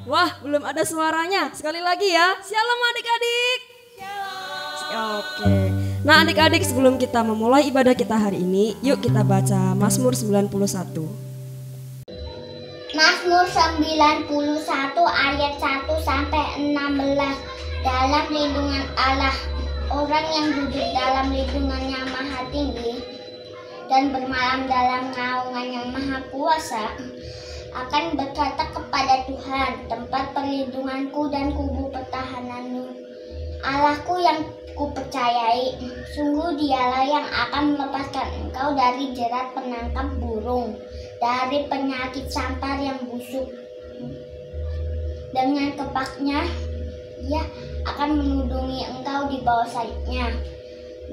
Wah, belum ada suaranya. Sekali lagi ya. Shalom adik-adik. Oke. Nah adik-adik, sebelum kita memulai ibadah kita hari ini, yuk kita baca Mazmur 91. Mazmur 91 ayat 1 sampai 16. Dalam lindungan Allah, orang yang duduk dalam lindungan yang maha tinggi dan bermalam dalam naungan yang maha kuasa akan berkata kepada Tuhan, tempat perlindunganku dan kubu pertahananmu, Allahku yang kupercayai. Sungguh dialah yang akan melepaskan engkau dari jerat penangkap burung, dari penyakit sampar yang busuk. Dengan kepaknya ia akan menudungi engkau di bawah sayapnya.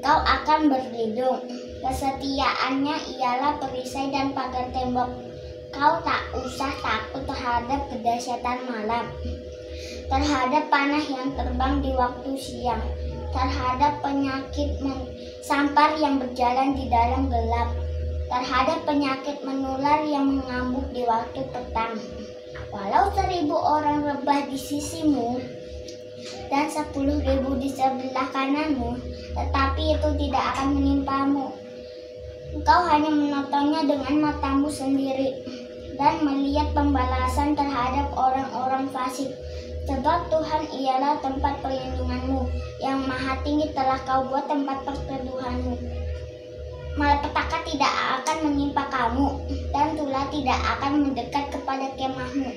Engkau akan berlindung. Kesetiaannya ialah perisai dan pagar tembok. Kau tak usah takut terhadap kedahsyatan malam, terhadap panah yang terbang di waktu siang, terhadap penyakit sampar yang berjalan di dalam gelap, terhadap penyakit menular yang mengamuk di waktu petang. Walau 1.000 orang rebah di sisimu dan 10.000 di sebelah kananmu, tetapi itu tidak akan menimpamu. Engkau hanya menontonnya dengan matamu sendiri dan melihat pembalasan terhadap orang-orang fasik. Sebab Tuhan ialah tempat perlindunganmu, yang maha tinggi telah kau buat tempat perteduhanmu. Malapetaka tidak akan menimpa kamu, dan tulah tidak akan mendekat kepada kemahmu.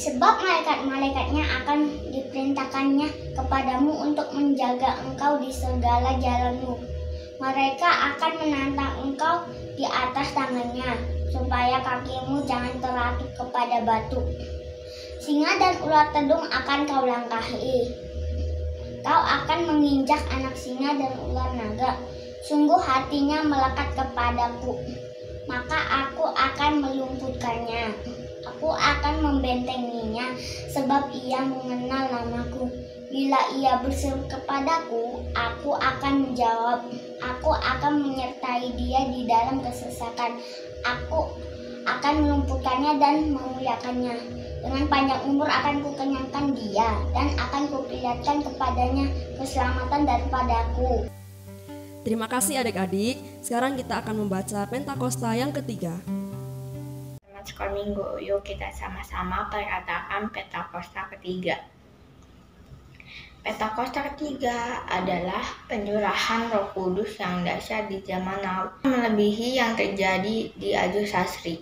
Sebab malaikat-malaikatnya akan diperintahkannya kepadamu untuk menjaga engkau di segala jalanmu. Mereka akan menantang engkau di atas tangannya, supaya kakimu jangan terlatih kepada batu. Singa dan ular tedung akan kau langkahi. Kau akan menginjak anak singa dan ular naga. Sungguh hatinya melekat kepadaku, maka aku akan melumpuhkannya. Aku akan membentenginya, sebab ia mengenal namaku. Bila ia berseru kepadaku, aku akan menjawab. Aku akan menyertai dia di dalam kesesakan. Aku akan melumpuhkannya dan memuliakannya. Dengan panjang umur akan kukenyangkan dia, dan akan kuperlihatkan kepadanya keselamatan daripadaku. Terima kasih adik-adik. Sekarang kita akan membaca Pentakosta yang ketiga. Teman sekolah minggu, yuk kita sama-sama perkatakan Pentakosta ketiga. Pentakosta ketiga adalah pencurahan Roh Kudus yang dahsyat di zaman now, melebihi yang terjadi di Aju Sasri.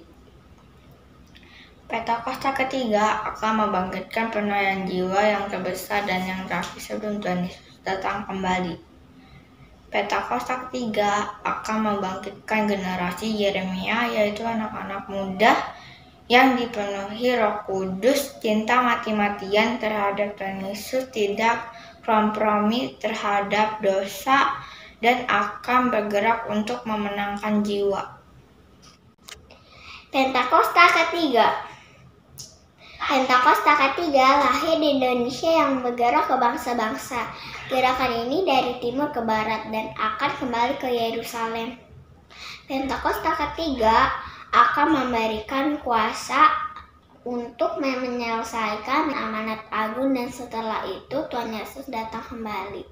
Pentakosta ketiga akan membangkitkan penuaian jiwa yang terbesar dan yang terakhir sebelum Tuhan Yesus datang kembali. Pentakosta ketiga akan membangkitkan generasi Yeremia, yaitu anak-anak muda yang dipenuhi Roh Kudus, cinta mati-matian terhadap Tuhan Yesus, tidak kompromi terhadap dosa, dan akan bergerak untuk memenangkan jiwa. Pentakosta ketiga. Pentakosta ketiga lahir di Indonesia yang bergerak ke bangsa-bangsa. Gerakan ini dari timur ke barat dan akan kembali ke Yerusalem. Pentakosta ketiga akan memberikan kuasa untuk menyelesaikan amanat agung, dan setelah itu Tuhan Yesus datang kembali.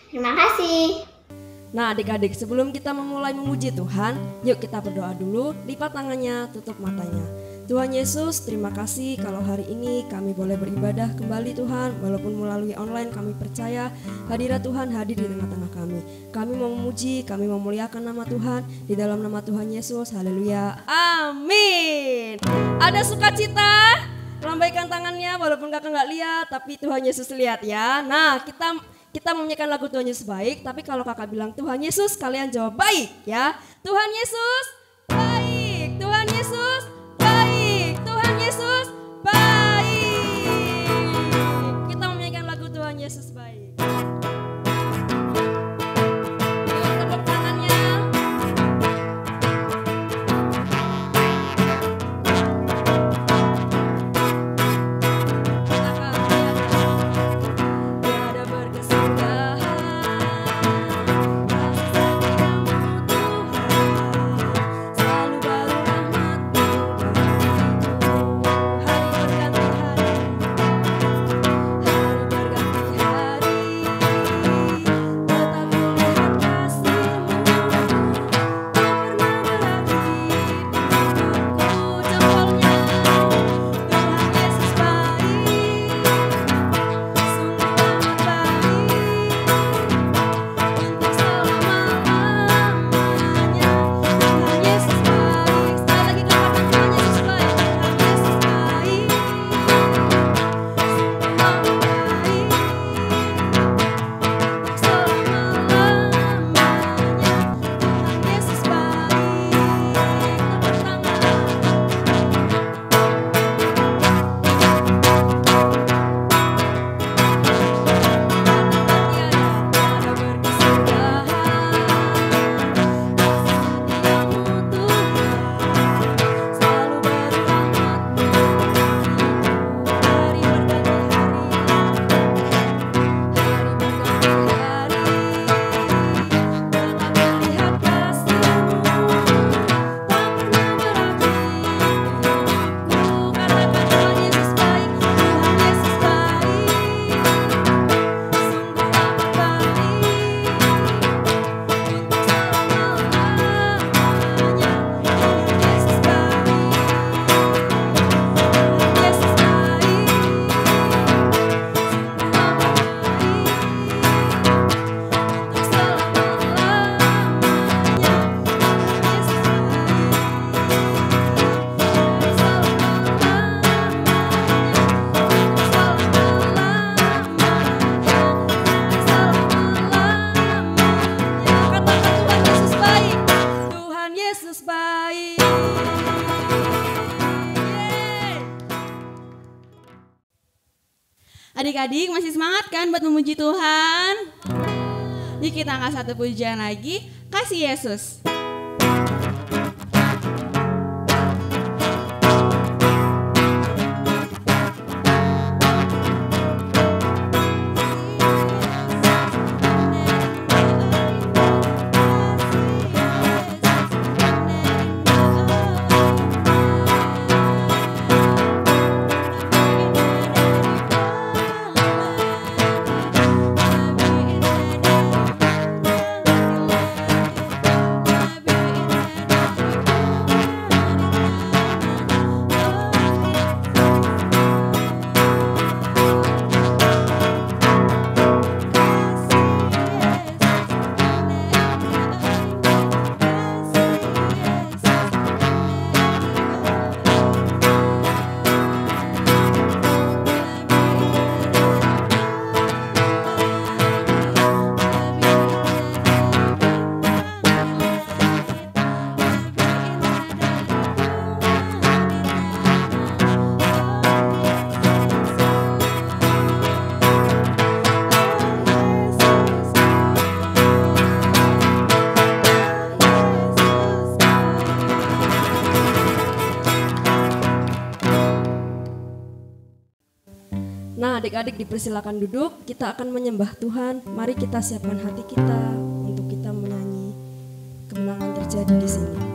Terima kasih. Nah adik-adik, sebelum kita memulai memuji Tuhan, yuk kita berdoa dulu. Lipat tangannya, tutup matanya. Tuhan Yesus, terima kasih kalau hari ini kami boleh beribadah kembali Tuhan. Walaupun melalui online, kami percaya hadirat Tuhan hadir di tengah-tengah kami. Kami mau memuji, kami memuliakan nama Tuhan. Di dalam nama Tuhan Yesus, haleluya, amin. Ada sukacita? Lambaikan tangannya, walaupun kakak gak lihat, tapi Tuhan Yesus lihat ya. Nah kita menyanyikan lagu Tuhan Yesus baik, tapi kalau kakak bilang Tuhan Yesus, kalian jawab baik ya. Tuhan Yesus baik, Tuhan Yesus baik, Tuhan Yesus baik. Kita menyanyikan lagu Tuhan Yesus baik. Yuk tepuk tangannya. Tiada berkesudahan kasih sayangmu Tuhan. Adik-adik masih semangat kan buat memuji Tuhan? Yuk kita angkat satu pujian lagi, Kasih Yesus. Nah, adik-adik dipersilakan duduk, kita akan menyembah Tuhan. Mari kita siapkan hati kita untuk kita menyanyi kemenangan terjadi di sini. Tak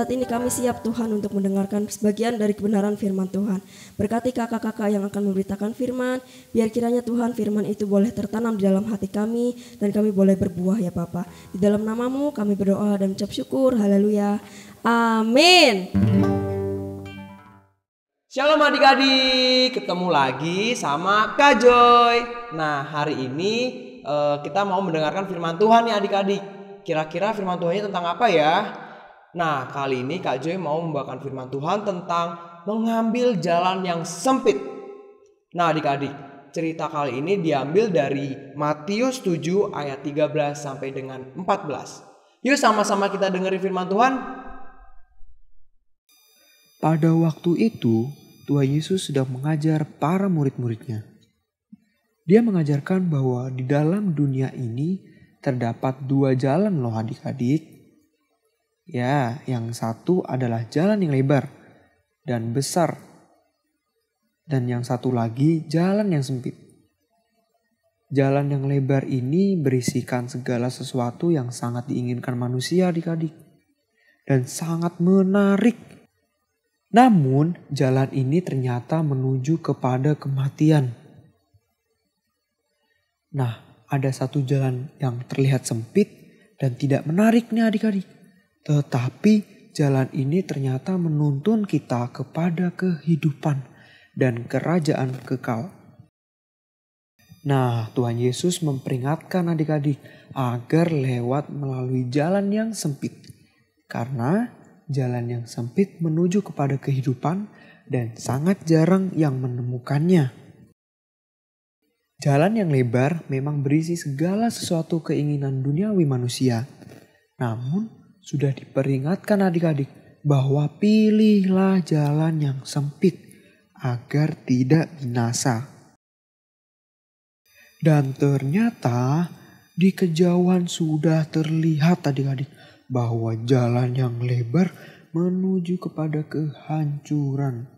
saat ini kami siap Tuhan untuk mendengarkan sebagian dari kebenaran firman Tuhan. Berkati kakak-kakak yang akan memberitakan firman, biar kiranya Tuhan firman itu boleh tertanam di dalam hati kami dan kami boleh berbuah ya Bapa. Di dalam namamu kami berdoa dan ucap syukur, haleluya, amin. Shalom adik-adik, ketemu lagi sama Kak Joy. Nah hari ini kita mau mendengarkan firman Tuhan nih adik-adik. Kira-kira firman Tuhannya tentang apa ya? Nah kali ini Kak Joy mau membawakan firman Tuhan tentang mengambil jalan yang sempit. Nah adik-adik, cerita kali ini diambil dari Matius 7 ayat 13 sampai dengan 14. Yuk sama-sama kita dengerin firman Tuhan. Pada waktu itu, Tuhan Yesus sedang mengajar para murid-muridnya. Dia mengajarkan bahwa di dalam dunia ini terdapat dua jalan loh adik-adik. Ya, yang satu adalah jalan yang lebar dan besar. Dan yang satu lagi jalan yang sempit. Jalan yang lebar ini berisikan segala sesuatu yang sangat diinginkan manusia adik-adik. Dan sangat menarik. Namun jalan ini ternyata menuju kepada kematian. Nah, ada satu jalan yang terlihat sempit dan tidak menarik nih adik-adik. Tetapi jalan ini ternyata menuntun kita kepada kehidupan dan kerajaan kekal. Nah, Tuhan Yesus memperingatkan adik-adik agar lewat melalui jalan yang sempit. Karena jalan yang sempit menuju kepada kehidupan dan sangat jarang yang menemukannya. Jalan yang lebar memang berisi segala sesuatu keinginan duniawi manusia. Namun sudah diperingatkan adik-adik bahwa pilihlah jalan yang sempit agar tidak binasa. Dan ternyata di kejauhan sudah terlihat adik-adik bahwa jalan yang lebar menuju kepada kehancuran.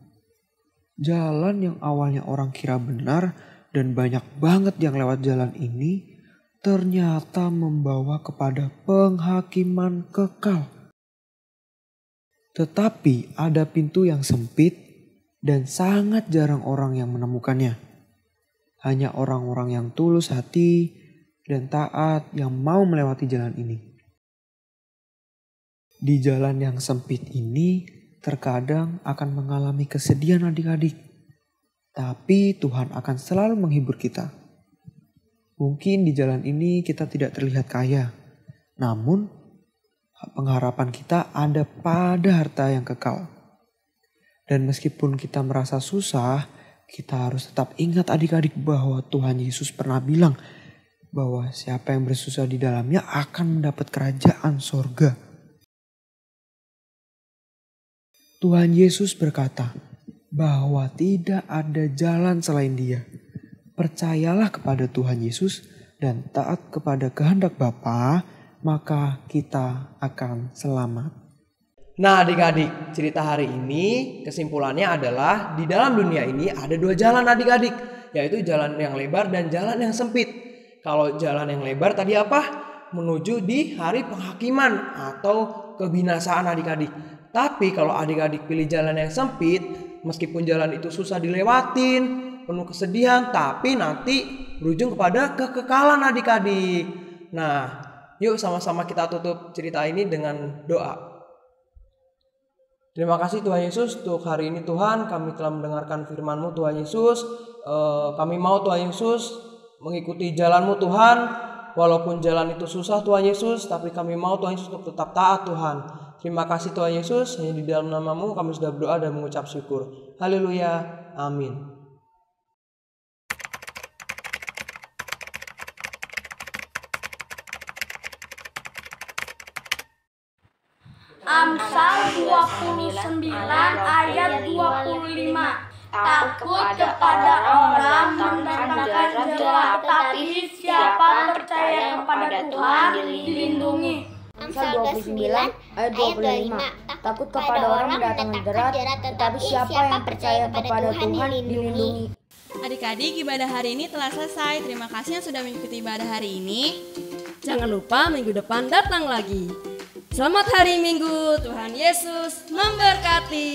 Jalan yang awalnya orang kira benar dan banyak banget yang lewat jalan ini ternyata membawa kepada penghakiman kekal. Tetapi ada pintu yang sempit dan sangat jarang orang yang menemukannya. Hanya orang-orang yang tulus hati dan taat yang mau melewati jalan ini. Di jalan yang sempit ini terkadang akan mengalami kesedihan adik-adik. Tapi Tuhan akan selalu menghibur kita. Mungkin di jalan ini kita tidak terlihat kaya. Namun pengharapan kita ada pada harta yang kekal. Dan meskipun kita merasa susah, kita harus tetap ingat adik-adik bahwa Tuhan Yesus pernah bilang bahwa siapa yang bersusah di dalamnya akan mendapat kerajaan sorga. Tuhan Yesus berkata bahwa tidak ada jalan selain Dia. Percayalah kepada Tuhan Yesus dan taat kepada kehendak Bapa, maka kita akan selamat. Nah adik-adik, cerita hari ini kesimpulannya adalah di dalam dunia ini ada dua jalan adik-adik, yaitu jalan yang lebar dan jalan yang sempit. Kalau jalan yang lebar tadi apa? Menuju di hari penghakiman atau kebinasaan adik-adik. Tapi kalau adik-adik pilih jalan yang sempit, meskipun jalan itu susah dilewatin, penuh kesedihan, tapi nanti berujung kepada kekekalan adik-adik. Nah, yuk sama-sama kita tutup cerita ini dengan doa. Terima kasih Tuhan Yesus untuk hari ini Tuhan, kami telah mendengarkan firman-Mu Tuhan Yesus. Kami mau Tuhan Yesus mengikuti jalan-Mu Tuhan, walaupun jalan itu susah Tuhan Yesus, tapi kami mau Tuhan Yesus untuk tetap taat Tuhan. Terima kasih Tuhan Yesus, hanya di dalam nama-Mu kami sudah berdoa dan mengucap syukur. Haleluya, amin. Amsal 29 ayat 25. Takut kepada orang mendatangkan jera, tetapi siapa percaya kepada Tuhan dilindungi. Amsal 29 ayat 25. Takut kepada orang mendatangkan jera, tetapi siapa yang percaya kepada Tuhan dilindungi. Adik-adik, ibadah hari ini telah selesai. Terima kasih yang sudah mengikuti ibadah hari ini. Jangan lupa minggu depan datang lagi. Selamat hari Minggu, Tuhan Yesus memberkati.